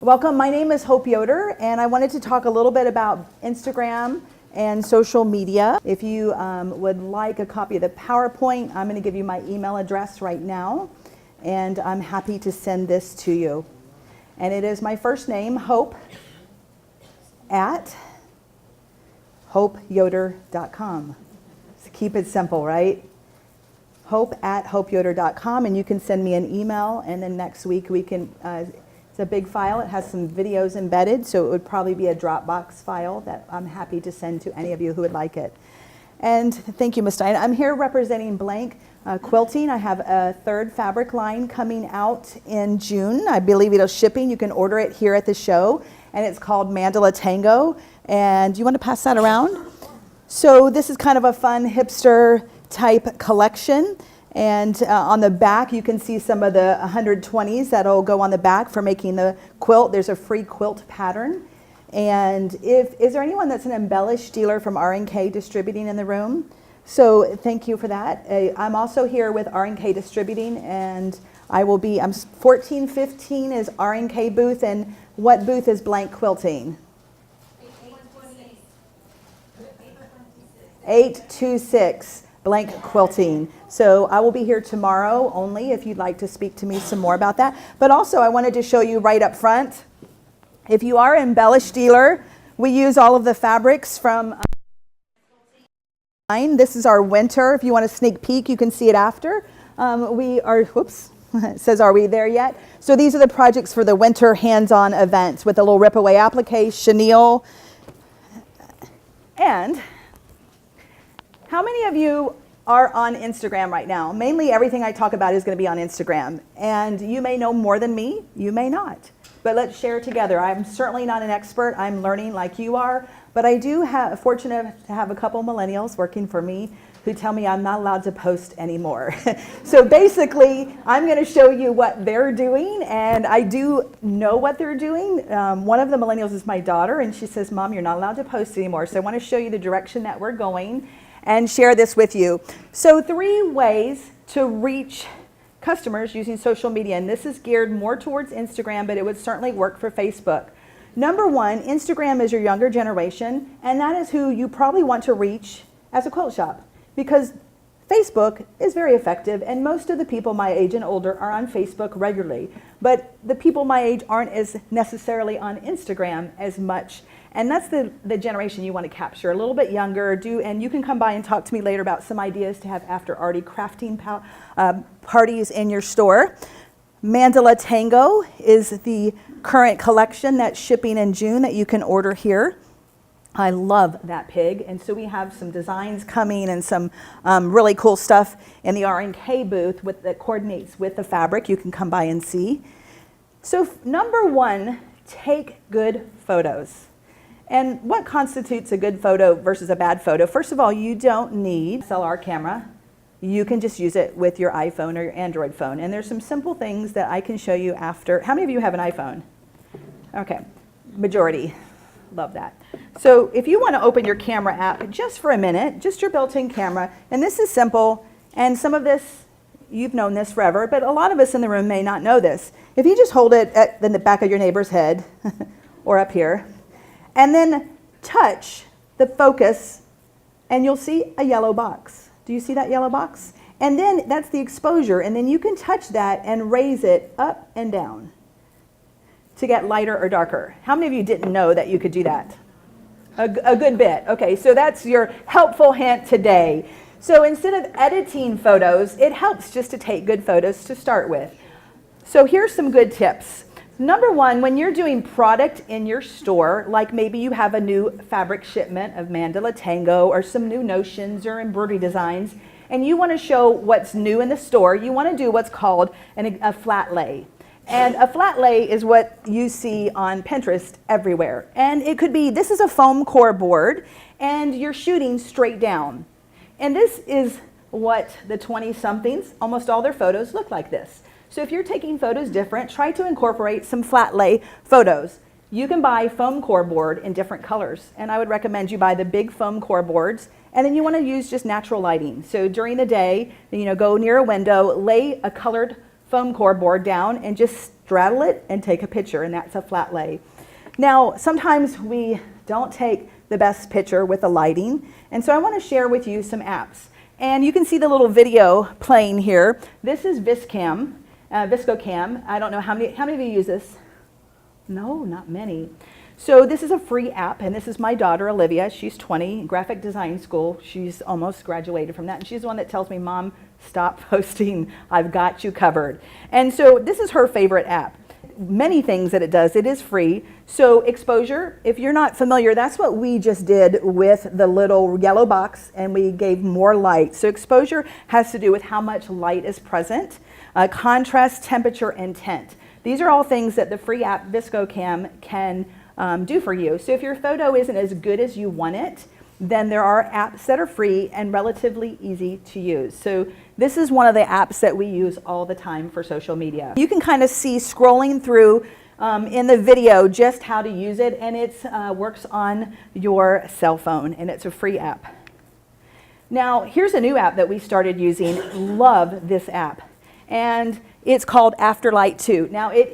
Welcome, my name is Hope Yoder, and I wanted to talk a little bit about Instagram and social media. If you would like a copy of the PowerPoint, I'm going to give you my email address right now, and I'm happy to send this to you. And it is my first name, Hope, at hopeyoder.com. So keep it simple, right? Hope at hopeyoder.com, and you can send me an email, and then next week we can, it's a big file, it has some videos embedded, so it would probably be a Dropbox file that I'm happy to send to any of you who would like it. And thank you, Ms. Stein. I'm here representing Blank Quilting. I have a third fabric line coming out in June. I believe it'll shipping. You can order it here at the show, and it's called Mandala Tango. And you want to pass that around? So this is kind of a fun hipster type collection. And on the back, you can see some of the 120s that'll go on the back for making the quilt. There's a free quilt pattern. And is there anyone that's an embellished dealer from R&K Distributing in the room? So thank you for that. I'm also here with R&K Distributing, and I'm 1415 is R&K booth, and what booth is Blank Quilting? 826. Blank Quilting. So I will be here tomorrow only if you'd like to speak to me some more about that. But also I wanted to show you right up front, if you are an embellished dealer, we use all of the fabrics from this is our winter. If you want a sneak peek, you can see it after. Whoops, it says, are we there yet? So these are the projects for the winter hands-on events with a little rip-away applique, chenille. And how many of you are on Instagram right now? Mainly everything I talk about is going to be on Instagram. And you may know more than me, you may not. But let's share together. I'm certainly not an expert. I'm learning like you are. But I do have fortunate to have a couple millennials working for me who tell me I'm not allowed to post anymore. So basically, I'm going to show you what they're doing, and I do know what they're doing. One of the millennials is my daughter, and she says, Mom, you're not allowed to post anymore. So I want to show you the direction that we're going and share this with you. So 3 ways to reach customers using social media, and this is geared more towards Instagram, but it would certainly work for Facebook. Number 1, Instagram is your younger generation, and that is who you probably want to reach as a quilt shop, because Facebook is very effective, and most of the people my age and older are on Facebook regularly, but the people my age aren't as necessarily on Instagram as much. And that's the generation you want to capture, a little bit younger. And you can come by and talk to me later about some ideas to have after-arty crafting parties in your store. Mandala Tango is the current collection that's shipping in June that you can order here. I love that pig, and so we have some designs coming and some really cool stuff in the R&K booth that coordinates with the fabric. You can come by and see. So number 1, take good photos. And what constitutes a good photo versus a bad photo? First of all, you don't need a SLR camera. You can just use it with your iPhone or your Android phone. And there's some simple things that I can show you after. How many of you have an iPhone? Okay, majority. Love that. So if you want to open your camera app just for a minute, just your built-in camera, and this is simple, and some of this, you've known this forever, but a lot of us in the room may not know this. If you just hold it at the back of your neighbor's head or up here, and then touch the focus, and you'll see a yellow box. Do you see that yellow box? And then that's the exposure, and then you can touch that and raise it up and down to get lighter or darker. How many of you didn't know that you could do that? A good bit. Okay, so that's your helpful hint today. So instead of editing photos, it helps just to take good photos to start with. So here's some good tips. Number 1, when you're doing product in your store, like maybe you have a new fabric shipment of Mandala Tango or some new notions or embroidery designs, and you want to show what's new in the store, you want to do what's called a flat lay. And a flat lay is what you see on Pinterest everywhere. And it could be, this is a foam core board, and you're shooting straight down. And this is what the 20-somethings, almost all their photos look like this. So if you're taking photos different, try to incorporate some flat lay photos. You can buy foam core board in different colors, and I would recommend you buy the big foam core boards, and then you want to use just natural lighting. So during the day, go near a window, lay a colored foam core board down, and just straddle it and take a picture, and that's a flat lay. Now, sometimes we don't take the best picture with the lighting, and so I want to share with you some apps. And you can see the little video playing here. This is VSCO Cam. I don't know how many of you use this? No, not many. So this is a free app, and this is my daughter, Olivia. She's 20, graphic design school. She's almost graduated from that, and she's the one that tells me, Mom, stop posting. I've got you covered. And so this is her favorite app. Many things that it does, it is free. So exposure, if you're not familiar, that's what we just did with the little yellow box, and we gave more light. So exposure has to do with how much light is present, contrast, temperature, and tint. These are all things that the free app VSCO Cam can do for you. So if your photo isn't as good as you want it, then there are apps that are free and relatively easy to use. So this is one of the apps that we use all the time for social media. You can kind of see scrolling through in the video just how to use it, and it works on your cell phone, and it's a free app. Now, here's a new app that we started using. Love this app, and it's called Afterlight 2. Now, it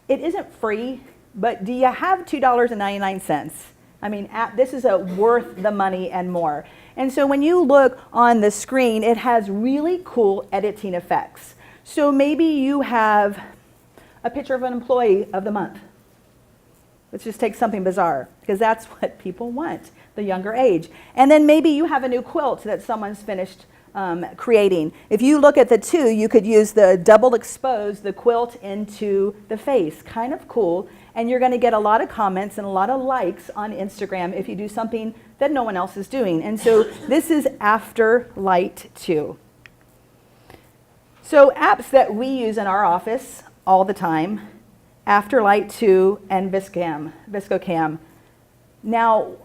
isn't free, but do you have $2.99? I mean, this is worth the money and more. And so when you look on the screen, it has really cool editing effects. So maybe you have a picture of an employee of the month. Let's just take something bizarre, because that's what people want, the younger age. And then maybe you have a new quilt that someone's finished creating. If you look at the two, you could use the double expose the quilt into the face. Kind of cool. And you're going to get a lot of comments and a lot of likes on Instagram if you do something that no one else is doing. And so this is Afterlight 2. So apps that we use in our office all the time, Afterlight 2 and VSCO Cam. Now,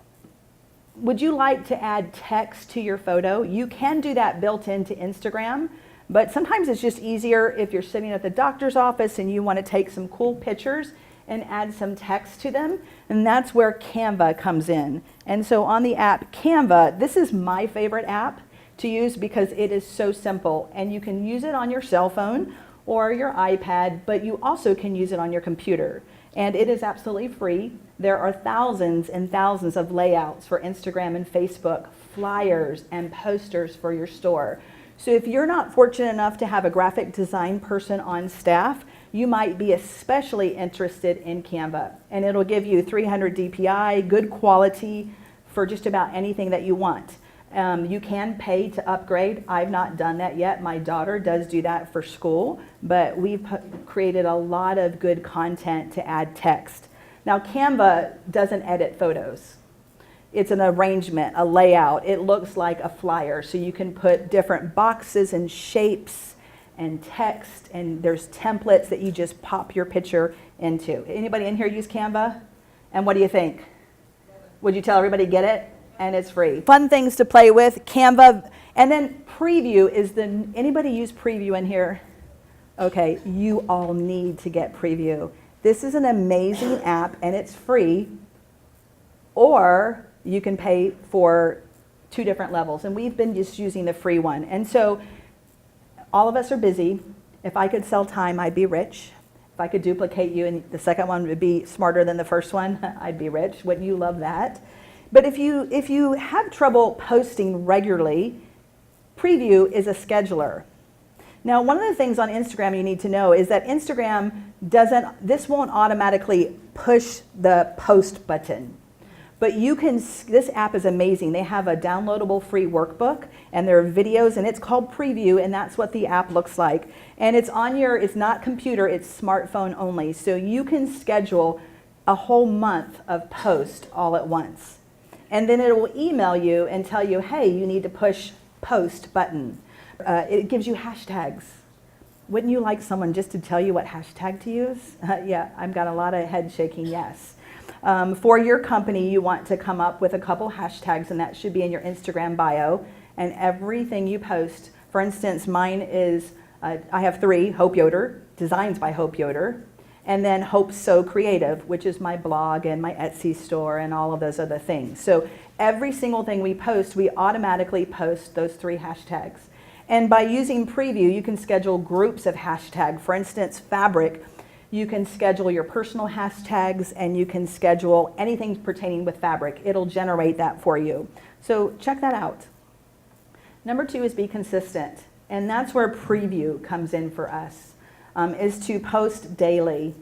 would you like to add text to your photo? You can do that built into Instagram, but sometimes it's just easier if you're sitting at the doctor's office and you want to take some cool pictures and add some text to them, and that's where Canva comes in. And so on the app Canva, this is my favorite app to use because it is so simple, and you can use it on your cell phone or your iPad, but you also can use it on your computer. And it is absolutely free. There are thousands and thousands of layouts for Instagram and Facebook, flyers and posters for your store. So if you're not fortunate enough to have a graphic design person on staff, you might be especially interested in Canva. And it'll give you 300 DPI, good quality for just about anything that you want. You can pay to upgrade. I've not done that yet. My daughter does do that for school, but we've created a lot of good content to add text. Now, Canva doesn't edit photos. It's an arrangement, a layout. It looks like a flyer, so you can put different boxes and shapes and text, and there's templates that you just pop your picture into. Anybody in here use Canva? And what do you think? Would you tell everybody get it? And it's free. Fun things to play with, Canva. And then Preview is anybody use Preview in here? Okay, you all need to get Preview. This is an amazing app, and it's free, or you can pay for 2 different levels. And we've been just using the free one. And so all of us are busy. If I could sell time, I'd be rich. If I could duplicate you and the second one would be smarter than the first one, I'd be rich. Wouldn't you love that? But if you have trouble posting regularly, Preview is a scheduler. Now, one of the things on Instagram you need to know is that Instagram this won't automatically push the post button. But this app is amazing. They have a downloadable free workbook, and there are videos, and it's called Preview, and that's what the app looks like. And it's not computer, it's smartphone only. So you can schedule a whole month of post all at once. And then it will email you and tell you, hey, you need to push post button. It gives you hashtags. Wouldn't you like someone just to tell you what hashtag to use? Yeah, I've got a lot of head shaking yes. For your company, you want to come up with a couple hashtags, and that should be in your Instagram bio. And everything you post, for instance, mine is, I have 3, Hope Yoder, designs by Hope Yoder. And then Hope So Creative, which is my blog and my Etsy store and all of those other things. So every single thing we post, we automatically post those 3 hashtags. And by using preview, you can schedule groups of hashtag. For instance, fabric, you can schedule your personal hashtags and you can schedule anything pertaining with fabric. It'll generate that for you. So check that out. Number 2 is be consistent. And that's where preview comes in for us, is to post daily,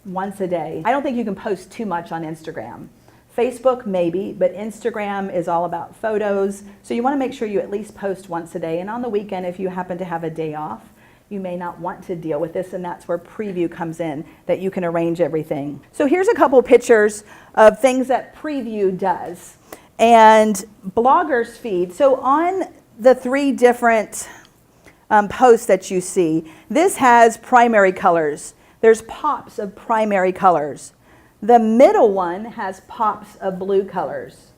once a day. I don't think you can post too much on Instagram. Facebook maybe, but Instagram is all about photos. So you want to make sure you at least post once a day. And on the weekend, if you happen to have a day off, you may not want to deal with this, and that's where preview comes in, that you can arrange everything. So here's a couple pictures of things that preview does. And bloggers feed. So on the 3 different posts that you see, this has primary colors. There's pops of primary colors. The middle one has pops of blue colors.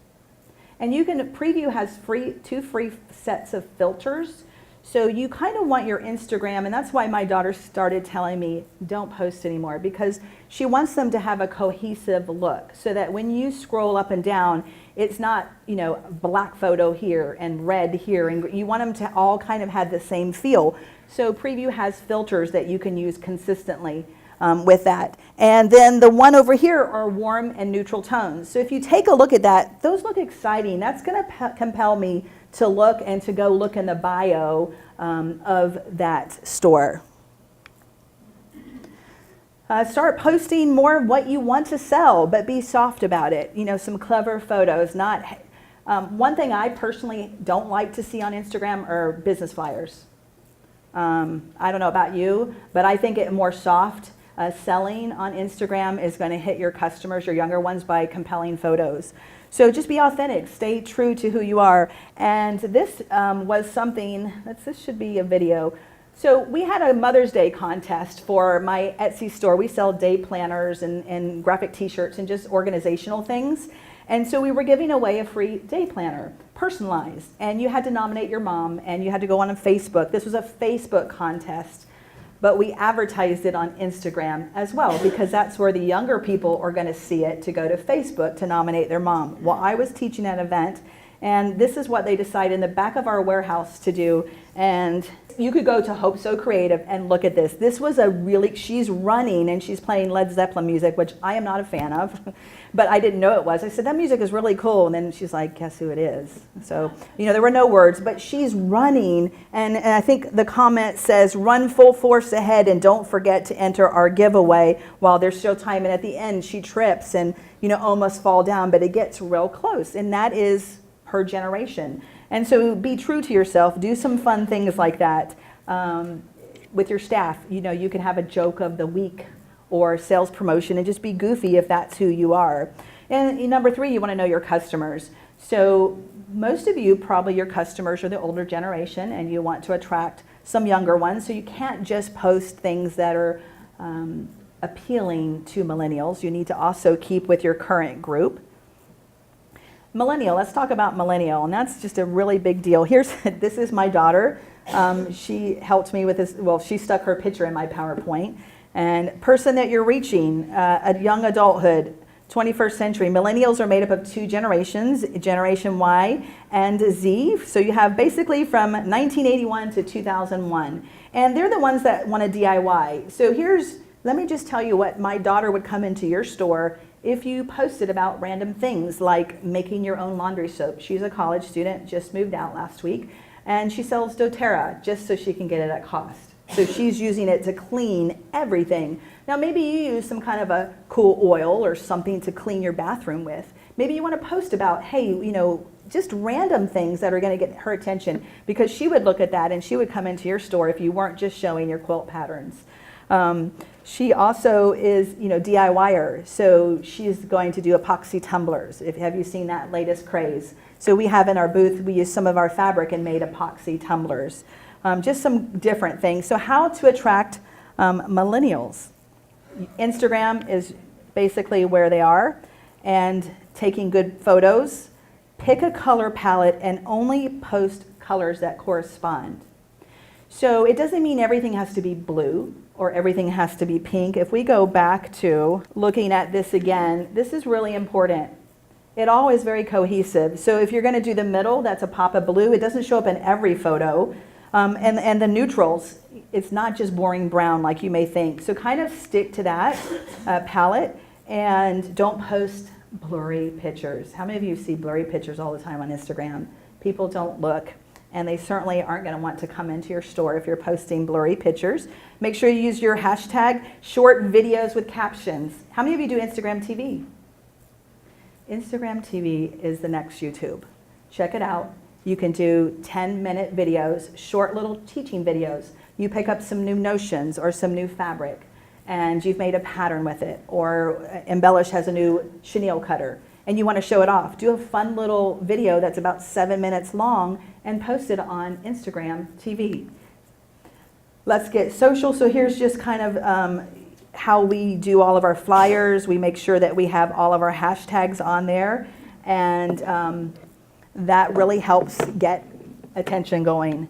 And you can, preview has 2 free sets of filters. So you kind of want your Instagram, and that's why my daughter started telling me, don't post anymore, because she wants them to have a cohesive look so that when you scroll up and down, it's not, you know, black photo here and red here, and you want them to all kind of have the same feel. So preview has filters that you can use consistently with that. And then the one over here are warm and neutral tones. So if you take a look at that, those look exciting. That's going to compel me to look and to go look in the bio of that store. Start posting more of what you want to sell, but be soft about it. You know, some clever photos. Not one thing I personally don't like to see on Instagram are business flyers. I don't know about you, but I think it more soft. Selling on Instagram is going to hit your customers, your younger ones, by compelling photos. So just be authentic, stay true to who you are. And this was something, this should be a video. So we had a Mother's Day contest for my Etsy store. We sell day planners and graphic t-shirts and just organizational things. And so we were giving away a free day planner, personalized. And you had to nominate your mom, and you had to go on Facebook. This was a Facebook contest. But we advertised it on Instagram as well, because that's where the younger people are going to see it, to go to Facebook to nominate their mom. Well, I was teaching an event, and this is what they decided in the back of our warehouse to do. And you could go to Hope So Creative and look at this. This was a really, she's running and she's playing Led Zeppelin music, which I am not a fan of, but I didn't know it was. I said, that music is really cool. And then she's like, guess who it is? So, you know, there were no words, but she's running. And I think the comment says, run full force ahead and don't forget to enter our giveaway while there's still time. And at the end, she trips and, you know, almost fall down, but it gets real close. And that is her generation. And so be true to yourself. Do some fun things like that with your staff. You know, you can have a joke of the week or sales promotion and just be goofy if that's who you are. And number 3, you want to know your customers. So most of you, probably your customers are the older generation, and you want to attract some younger ones. So you can't just post things that are appealing to millennials. You need to also keep with your current group. Millennial, let's talk about millennial, and that's just a really big deal. This is my daughter. She helped me with this, well, she stuck her picture in my PowerPoint. And person that you're reaching, a young adulthood, 21st century. Millennials are made up of 2 generations, Generation Y and Z. So you have basically from 1981 to 2001. And they're the ones that want to DIY. So let me just tell you what my daughter would come into your store if you posted about random things like making your own laundry soap. She's a college student, just moved out last week, and she sells doTERRA just so she can get it at cost. So she's using it to clean everything. Now maybe you use some kind of a cool oil or something to clean your bathroom with. Maybe you want to post about, hey, you know, just random things that are going to get her attention, because she would look at that and she would come into your store if you weren't just showing your quilt patterns. She also is, you know, DIYer, so she's going to do epoxy tumblers. Have you seen that latest craze? So we have in our booth, we use some of our fabric and made epoxy tumblers. Just some different things. So how to attract millennials? Instagram is basically where they are, and taking good photos. Pick a color palette and only post colors that correspond. So it doesn't mean everything has to be blue or everything has to be pink. If we go back to looking at this again, this is really important. It all is very cohesive. So if you're going to do the middle, that's a pop of blue. It doesn't show up in every photo. And the neutrals, it's not just boring brown like you may think. So kind of stick to that palette and don't post blurry pictures. How many of you see blurry pictures all the time on Instagram? People don't look, and they certainly aren't going to want to come into your store if you're posting blurry pictures. Make sure you use your hashtag short videos with captions. How many of you do Instagram TV? Instagram TV is the next YouTube. Check it out. You can do 10-minute videos, short little teaching videos. You pick up some new notions or some new fabric, and you've made a pattern with it, or Embellish has a new chenille cutter, and you want to show it off. Do a fun little video that's about 7 minutes long and post it on Instagram TV. Let's get social. So here's just kind of how we do all of our flyers. We make sure that we have all of our hashtags on there, and that really helps get attention going.